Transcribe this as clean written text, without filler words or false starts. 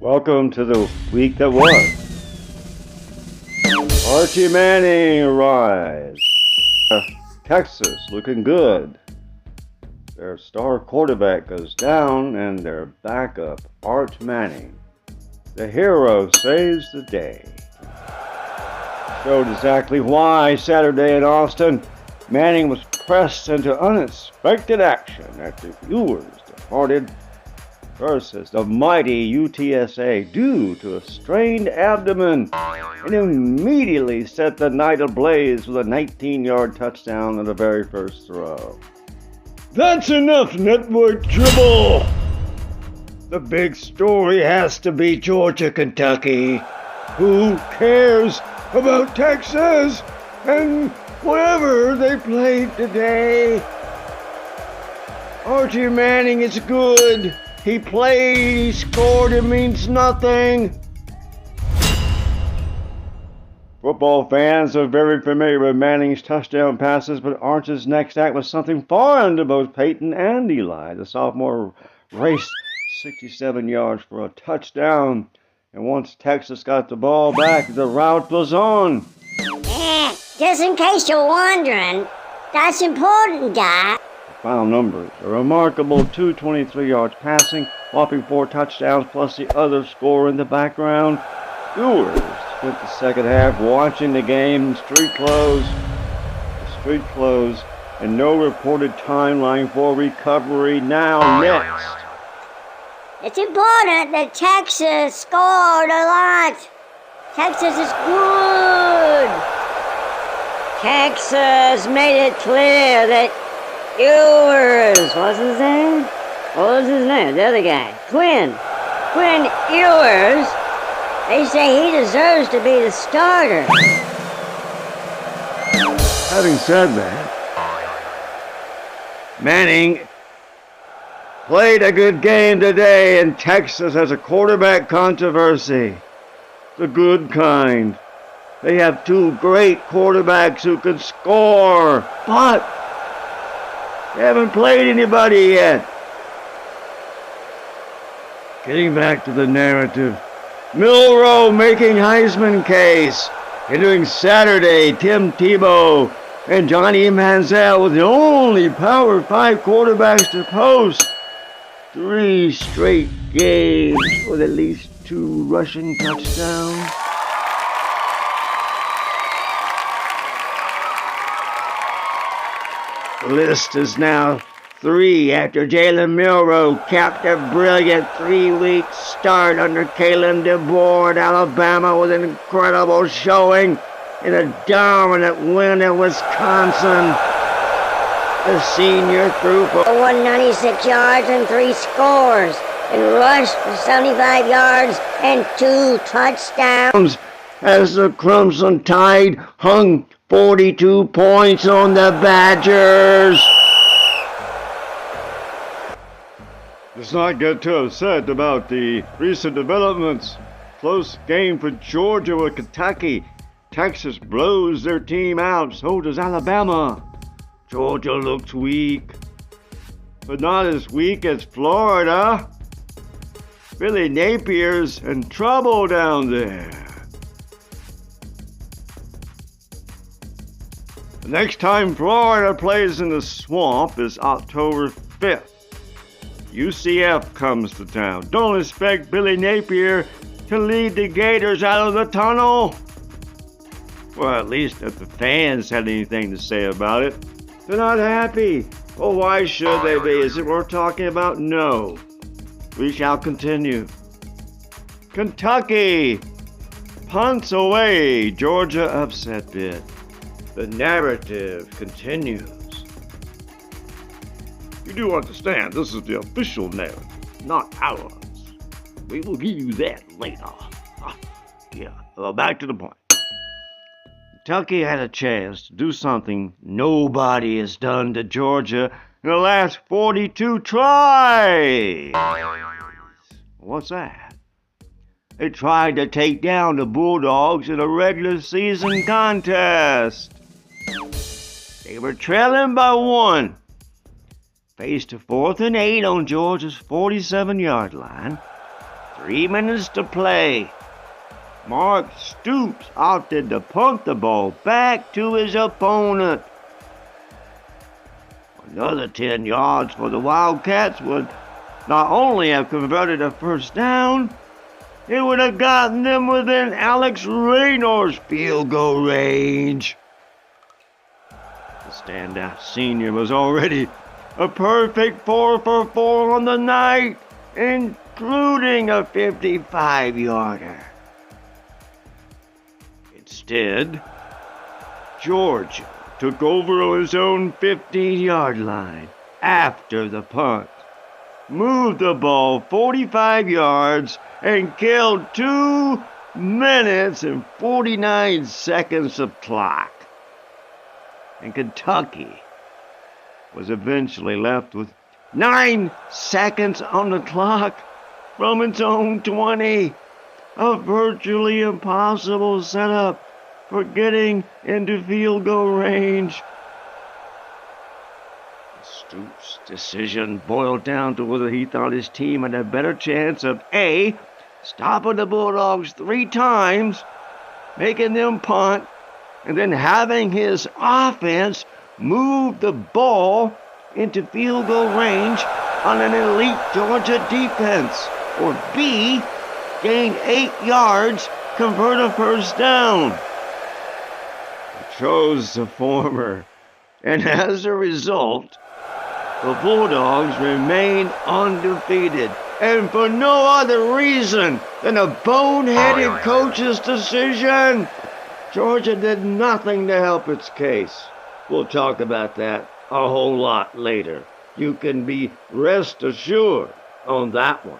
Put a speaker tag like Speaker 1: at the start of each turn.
Speaker 1: Welcome to the week that was. Archie Manning arrives. Texas looking good. Their star quarterback goes down and their backup, Arch Manning, the hero, saves the day. Showed exactly why Saturday in Austin, Manning was pressed into unexpected action after viewers departed versus the mighty UTSA due to a strained abdomen, and immediately set the night ablaze with a 19-yard touchdown on the very first throw. That's enough network dribble! The big story has to be Georgia, Kentucky. Who cares about Texas and whatever they played today? Archie Manning is good. He played, he scored, it means nothing. Football fans are very familiar with Manning's touchdown passes, but Arch's next act was something foreign to both Peyton and Eli. The sophomore raced 67 yards for a touchdown, and once Texas got the ball back, the route was on.
Speaker 2: Just in case you're wondering, that's important, guy.
Speaker 1: Final numbers: a remarkable 223 yards passing, whopping 4 touchdowns, plus the other score in the background. Viewers spent the second half watching the game. The street closed, and no reported timeline for recovery. Now next.
Speaker 2: It's important that Texas scored a lot. Texas is good. Texas made it clear that Ewers, what's his name? What was his name? The other guy. Quinn Ewers. They say he deserves to be the starter.
Speaker 1: Having said that, Manning played a good game today, and Texas has a quarterback controversy. The good kind. They have 2 great quarterbacks who can score, but they haven't played anybody yet. Getting back to the narrative, Milroe making Heisman case. Entering Saturday, Tim Tebow and Johnny Manziel were the only Power 5 quarterbacks to post 3 straight games with at least 2 rushing touchdowns. The list is now 3 after Jalen Milroe capped a brilliant 3-week start under Kalen DeBoer at Alabama with an incredible showing in a dominant win at Wisconsin. The senior threw for
Speaker 2: 196 yards and 3 scores, and rushed for 75 yards and 2 touchdowns.
Speaker 1: As the Crimson Tide hung 42 points on the Badgers. Let's not get too upset about the recent developments. Close game for Georgia with Kentucky. Texas blows their team out, so does Alabama. Georgia looks weak, but not as weak as Florida. Billy Napier's in trouble down there. The next time Florida plays in the swamp is October 5th. UCF comes to town. Don't expect Billy Napier to lead the Gators out of the tunnel. Well, at least if the fans had anything to say about it. They're not happy. Well, why should they be? Is it worth talking about? No. We shall continue. Kentucky punts away Georgia upset bid. The narrative continues. You do understand this is the official narrative, not ours. We will give you that later. Well, back to the point. Kentucky had a chance to do something nobody has done to Georgia in the last 42 tries. What's that? They tried to take down the Bulldogs in a regular season contest. They were trailing by 1. Faced a 4th and 8 on Georgia's 47-yard line. 3 minutes to play. Mark Stoops opted to punt the ball back to his opponent. Another 10 yards for the Wildcats would not only have converted a first down, it would have gotten them within Alex Raynor's field goal range. The standout senior was already a perfect 4 for 4 on the night, including a 55-yarder. Instead, Georgia took over on his own 15-yard line after the punt, moved the ball 45 yards, and killed 2 minutes and 49 seconds of clock. And Kentucky was eventually left with 9 seconds on the clock from its own 20. A virtually impossible setup for getting into field goal range. Stoops' decision boiled down to whether he thought his team had a better chance of A, stopping the Bulldogs 3 times, making them punt, and then having his offense move the ball into field goal range on an elite Georgia defense, or B, gain 8 yards, convert a first down. He chose the former, and as a result, the Bulldogs remain undefeated, and for no other reason than a boneheaded coach's decision. Georgia did nothing to help its case. We'll talk about that a whole lot later. You can be rest assured on that one.